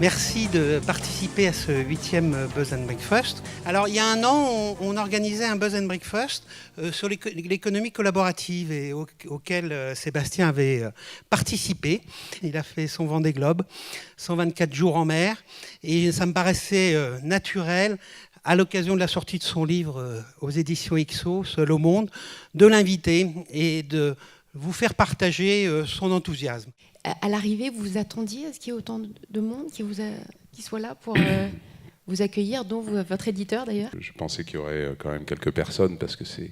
Merci de participer à ce 8e Buzz and Breakfast. Alors, il y a un an, on organisait un Buzz and Breakfast sur l'économie collaborative et auquel Sébastien avait participé. Il a fait son Vendée Globe, 124 jours en mer, et ça me paraissait naturel, à l'occasion de la sortie de son livre aux éditions XO, Seul au monde, de l'inviter et de vous faire partager son enthousiasme. À l'arrivée, vous vous attendiez à ce qu'il y ait autant de monde qui soit là pour vous accueillir, dont votre éditeur d'ailleurs? Je pensais qu'il y aurait quand même quelques personnes, parce que c'est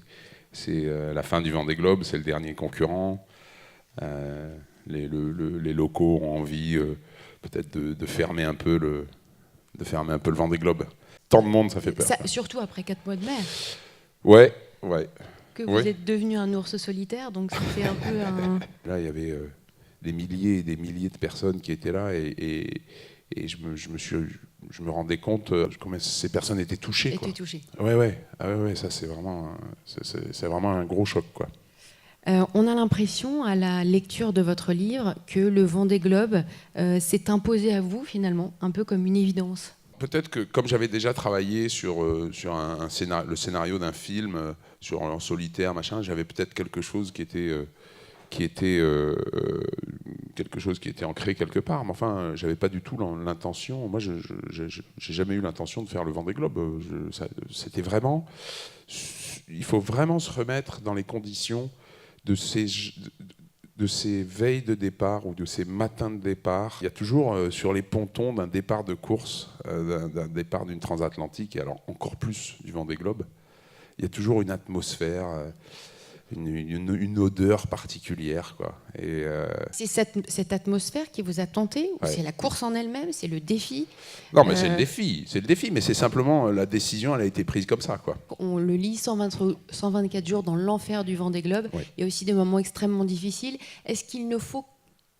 la fin du Vendée Globe, c'est le dernier concurrent. Les locaux ont envie peut-être de fermer un peu le Vendée Globe. Tant de monde, ça fait peur. Surtout après 4 mois de mer. Ouais. Que vous êtes devenu un ours solitaire, donc c'était un peu un... Là, il y avait des milliers et des milliers de personnes qui étaient là, et je me rendais compte comment ces personnes étaient touchées. Ouais. Ah ouais, ça c'est vraiment un gros choc, quoi. On a l'impression, à la lecture de votre livre, que le Vendée Globe s'est imposé à vous, finalement, un peu comme une évidence. Peut-être que, comme j'avais déjà travaillé sur le scénario d'un film, en solitaire, machin, j'avais peut-être quelque chose qui était ancré quelque part. Mais enfin, j'avais pas du tout l'intention. Moi, j'ai jamais eu l'intention de faire le Vendée Globe. C'était vraiment... Il faut vraiment se remettre dans les conditions de ces veilles de départ ou de ces matins de départ. Il y a toujours sur les pontons d'un départ de course, d'un départ d'une transatlantique, et alors encore plus du Vendée Globe, il y a toujours une atmosphère, une odeur particulière, quoi. Et c'est cette atmosphère qui vous a tenté, ou c'est la course en elle-même, c'est le défi? Non, mais c'est le défi, mais c'est simplement la décision, elle a été prise comme ça, quoi. On le lit 124 jours dans l'enfer du Vendée Globe. Ouais. Il y a aussi des moments extrêmement difficiles. Est-ce qu'il ne faut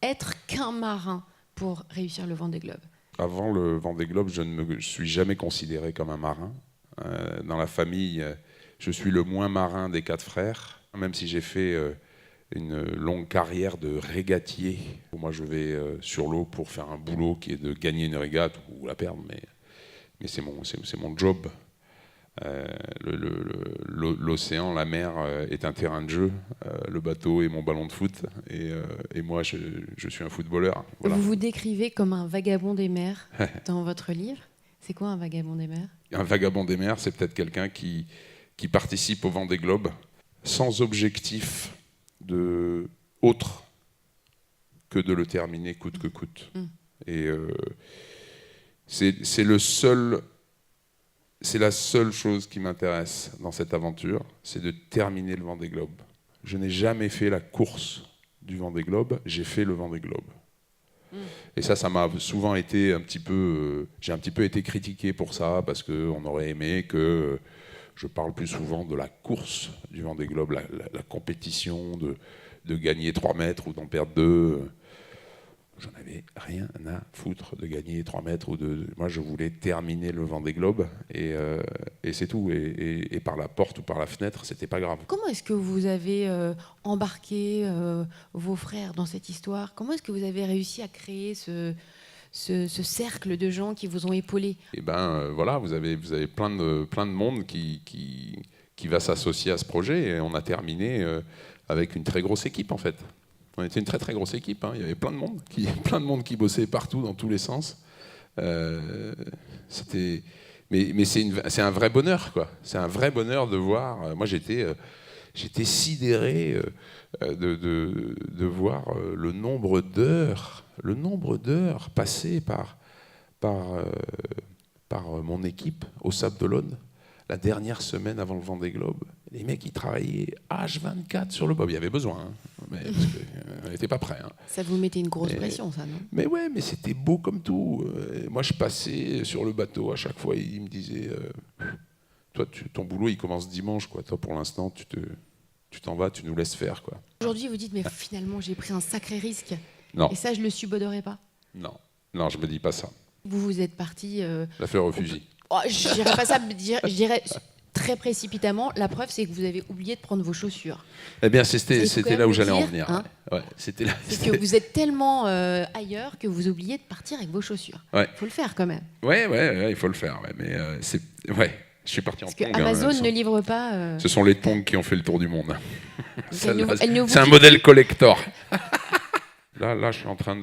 être qu'un marin pour réussir le Vendée Globe? Avant le Vendée Globe, je ne me suis jamais considéré comme un marin. Dans la famille, je suis le moins marin des 4 frères, même si j'ai fait une longue carrière de régatier. Moi, je vais sur l'eau pour faire un boulot qui est de gagner une régate ou la perdre, mais c'est mon job. L'océan, la mer est un terrain de jeu. Le bateau est mon ballon de foot, et moi, je suis un footballeur. Voilà. Vous vous décrivez comme un vagabond des mers dans votre livre. C'est quoi un vagabond des mers? Un vagabond des mers, c'est peut-être quelqu'un qui participe au Vendée Globe sans objectif autre que de le terminer coûte que coûte. Et c'est la seule chose qui m'intéresse dans cette aventure, c'est de terminer le Vendée Globe. Je n'ai jamais fait la course du Vendée Globe, j'ai fait le Vendée Globe. Et ça m'a souvent été un petit peu... j'ai un petit peu été critiqué pour ça, parce qu'on aurait aimé que je parle plus souvent de la course du Vendée Globe, la compétition de gagner 3 mètres ou d'en perdre 2. J'en avais rien à foutre de gagner 3 mètres ou de... Moi, je voulais terminer le Vendée Globe, et c'est tout. Et par la porte ou par la fenêtre, c'était pas grave. Comment est-ce que vous avez embarqué vos frères dans cette histoire? Comment est-ce que vous avez réussi à créer ce cercle de gens qui vous ont épaulé? Et voilà, vous avez plein de monde qui va s'associer à ce projet, et on a terminé avec une très grosse équipe, en fait. On était une très très grosse équipe, hein. Il y avait plein de monde qui bossait partout dans tous les sens. Mais c'est un vrai bonheur, quoi. C'est un vrai bonheur de voir. Moi, j'étais sidéré de voir le nombre d'heures passées par mon équipe au Sable d'Olonne, la dernière semaine avant le Vendée Globe. Les mecs, ils travaillaient H24 sur le bob. Il y avait besoin, hein, mais on n'était pas prêts. Hein. Ça vous mettait une grosse pression, ça, non? Mais ouais, mais c'était beau comme tout. Moi, je passais sur le bateau à chaque fois, ils me disaient toi, ton boulot, il commence dimanche, quoi. Toi, pour l'instant, tu t'en vas, tu nous laisses faire, quoi. Aujourd'hui, vous dites, mais finalement, j'ai pris un sacré risque. Non. Et ça, je le subodorais pas? Non, je me dis pas ça. Vous êtes parti... La fleur au fusil. Je dirais pas ça, je dirais très précipitamment. La preuve, c'est que vous avez oublié de prendre vos chaussures. Eh bien, c'était là où j'allais en venir. Hein, ouais, c'était là. C'est que vous êtes tellement ailleurs que vous oubliez de partir avec vos chaussures. Il faut le faire quand même. Ouais, il faut le faire. Ouais, mais je suis parti en tongs. Parce que Amazon ne livre pas... Ce sont les tongs qui ont fait le tour du monde. C'est un modèle collector. Là, je suis en train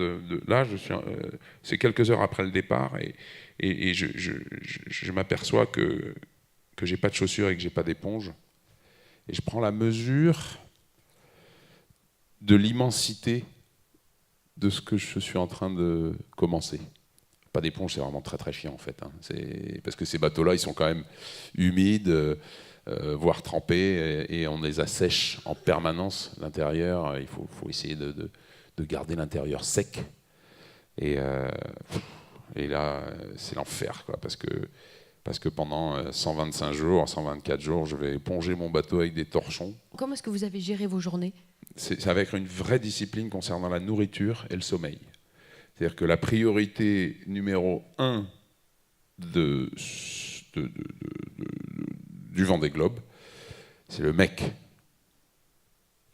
c'est quelques heures après le départ et je m'aperçois que j'ai pas de chaussures et que j'ai pas d'éponge. Et je prends la mesure de l'immensité de ce que je suis en train de commencer. Pas d'éponge, c'est vraiment très très chiant en fait. Hein. Parce que ces bateaux-là, ils sont quand même humides, voire trempés, et on les assèche en permanence. L'intérieur, il faut essayer de garder l'intérieur sec. Et là, c'est l'enfer, quoi, parce que pendant 125 jours, 124 jours, je vais éponger mon bateau avec des torchons. Comment est-ce que vous avez géré vos journées ? C'est avec une vraie discipline concernant la nourriture et le sommeil. C'est-à-dire que la priorité numéro 1 du Vendée Globe, c'est le mec.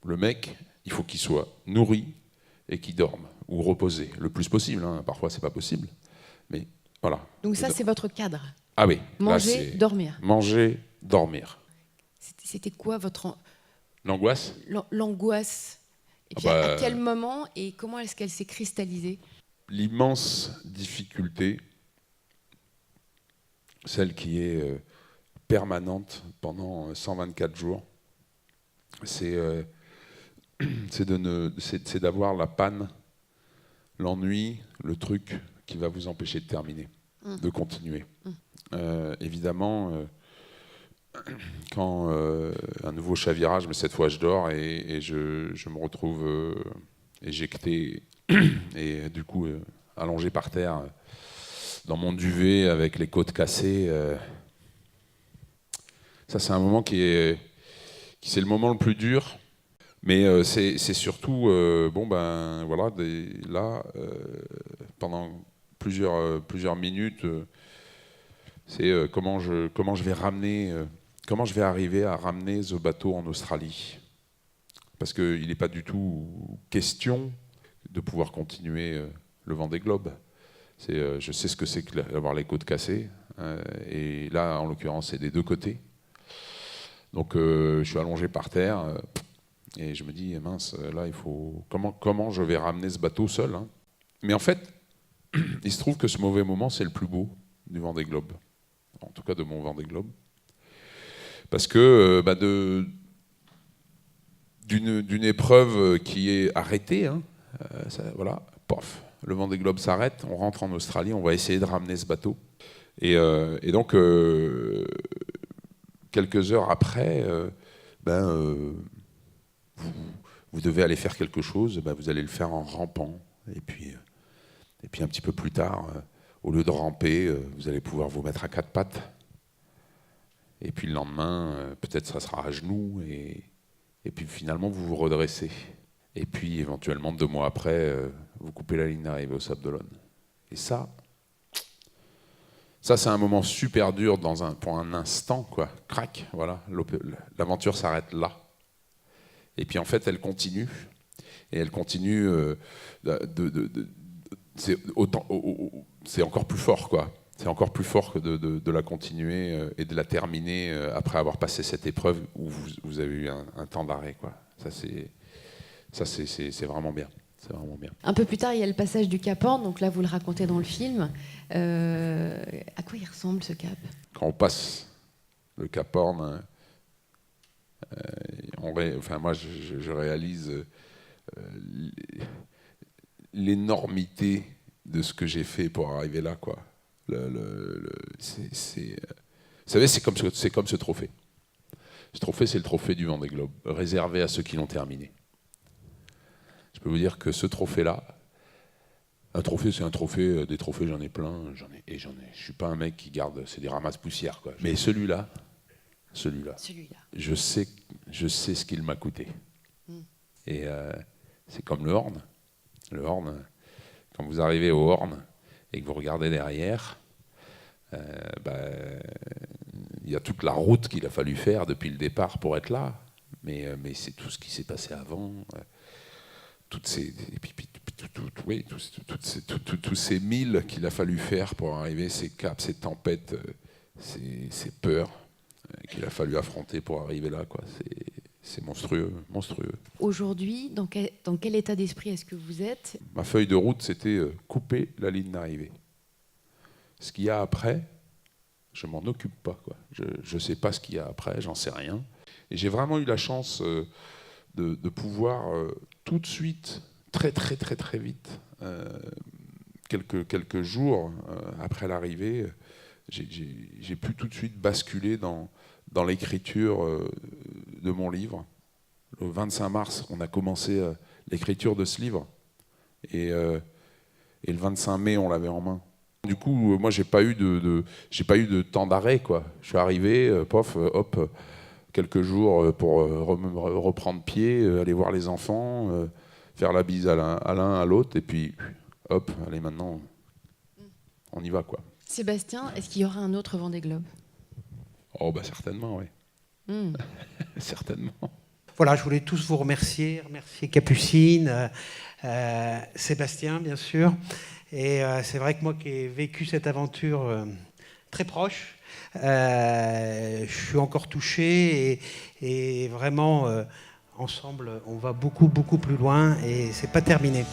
Le mec, il faut qu'il soit nourri et qu'il dorme, ou reposé, le plus possible. Hein. Parfois, c'est pas possible. Mais voilà. Donc ça, c'est votre cadre. Ah oui. Manger, dormir. Manger, dormir. C'était quoi votre... L'angoisse ? L'angoisse. Et puis à quel moment et comment est-ce qu'elle s'est cristallisée ? L'immense difficulté, celle qui est permanente pendant 124 jours, c'est d'avoir la panne, l'ennui, le truc qui va vous empêcher de terminer, de continuer. Évidemment, quand un nouveau chavirage, mais cette fois je dors et je me retrouve éjecté et du coup allongé par terre dans mon duvet avec les côtes cassées. Ça, c'est un moment qui c'est le moment le plus dur. Mais c'est surtout, pendant plusieurs minutes, c'est comment je vais arriver à ramener ce bateau en Australie. Parce qu'il n'est pas du tout question de pouvoir continuer le Vendée Globe. Je sais ce que c'est que d'avoir les côtes cassées, et là, en l'occurrence, c'est des deux côtés. Donc, je suis allongé par terre. Et je me dis, mince, là, il faut... Comment je vais ramener ce bateau seul, hein ? Mais en fait, il se trouve que ce mauvais moment, c'est le plus beau du Vendée Globe. En tout cas, de mon Vendée Globe. Parce que d'une épreuve qui est arrêtée, hein, voilà, pof, le Vendée Globe s'arrête, on rentre en Australie, on va essayer de ramener ce bateau. Et donc, quelques heures après, vous devez aller faire quelque chose, vous allez le faire en rampant. Et puis un petit peu plus tard, au lieu de ramper, vous allez pouvoir vous mettre à quatre pattes. Et puis le lendemain, peut-être ça sera à genoux. Et puis finalement, vous vous redressez. Et puis éventuellement, 2 mois après, vous coupez la ligne d'arrivée au Sable d'Olonne. Et ça c'est un moment super dur pour un instant, quoi. Crac, voilà. L'aventure s'arrête là. Et puis en fait, elle continue. Et elle continue. C'est encore plus fort, quoi. C'est encore plus fort que de la continuer et de la terminer après avoir passé cette épreuve où vous avez eu un temps d'arrêt, quoi. Ça, c'est vraiment bien. C'est vraiment bien. Un peu plus tard, il y a le passage du Cap Horn, donc là, vous le racontez dans le film. À quoi il ressemble, ce cap ? Quand on passe le Cap Horn, moi, je réalise l'énormité de ce que j'ai fait pour arriver là, quoi. Vous savez, c'est comme ce trophée. Ce trophée, c'est le trophée du Vendée Globe, réservé à ceux qui l'ont terminé. Je peux vous dire que ce trophée-là, un trophée, c'est un trophée. Des trophées, j'en ai plein. Je suis pas un mec qui garde, c'est des ramasses-poussières, quoi. Mais celui-là, je sais ce qu'il m'a coûté. Et c'est comme le Horn. Le Horn, quand vous arrivez au Horn et que vous regardez derrière, il il y a toute la route qu'il a fallu faire depuis le départ pour être là. Mais c'est tout ce qui s'est passé avant. Toutes ces, tous ces milles qu'il a fallu faire pour arriver, ces caps, ces tempêtes, ces peurs qu'il a fallu affronter pour arriver là, quoi. C'est monstrueux, monstrueux. Aujourd'hui, dans quel état d'esprit est-ce que vous êtes? Ma feuille de route, c'était couper la ligne d'arrivée. Ce qu'il y a après, je m'en occupe pas, quoi. Je sais pas ce qu'il y a après, j'en sais rien. Et j'ai vraiment eu la chance de pouvoir tout de suite, très vite, quelques jours après l'arrivée, j'ai pu tout de suite basculer dans l'écriture de mon livre. Le 25 mars, on a commencé l'écriture de ce livre. Et le 25 mai, on l'avait en main. Du coup, moi, j'ai pas eu de temps d'arrêt, quoi. Je suis arrivé, hop, quelques jours pour reprendre pied, aller voir les enfants, faire la bise à l'un, à l'autre, et puis, hop, allez, maintenant, on y va, quoi. Sébastien, est-ce qu'il y aura un autre Vendée Globe? Oh, bah certainement, oui. Certainement. Voilà, je voulais tous vous remercier Capucine, Sébastien, bien sûr. Et c'est vrai que moi qui ai vécu cette aventure très proche, je suis encore touché et vraiment, ensemble, on va beaucoup plus loin et c'est pas terminé.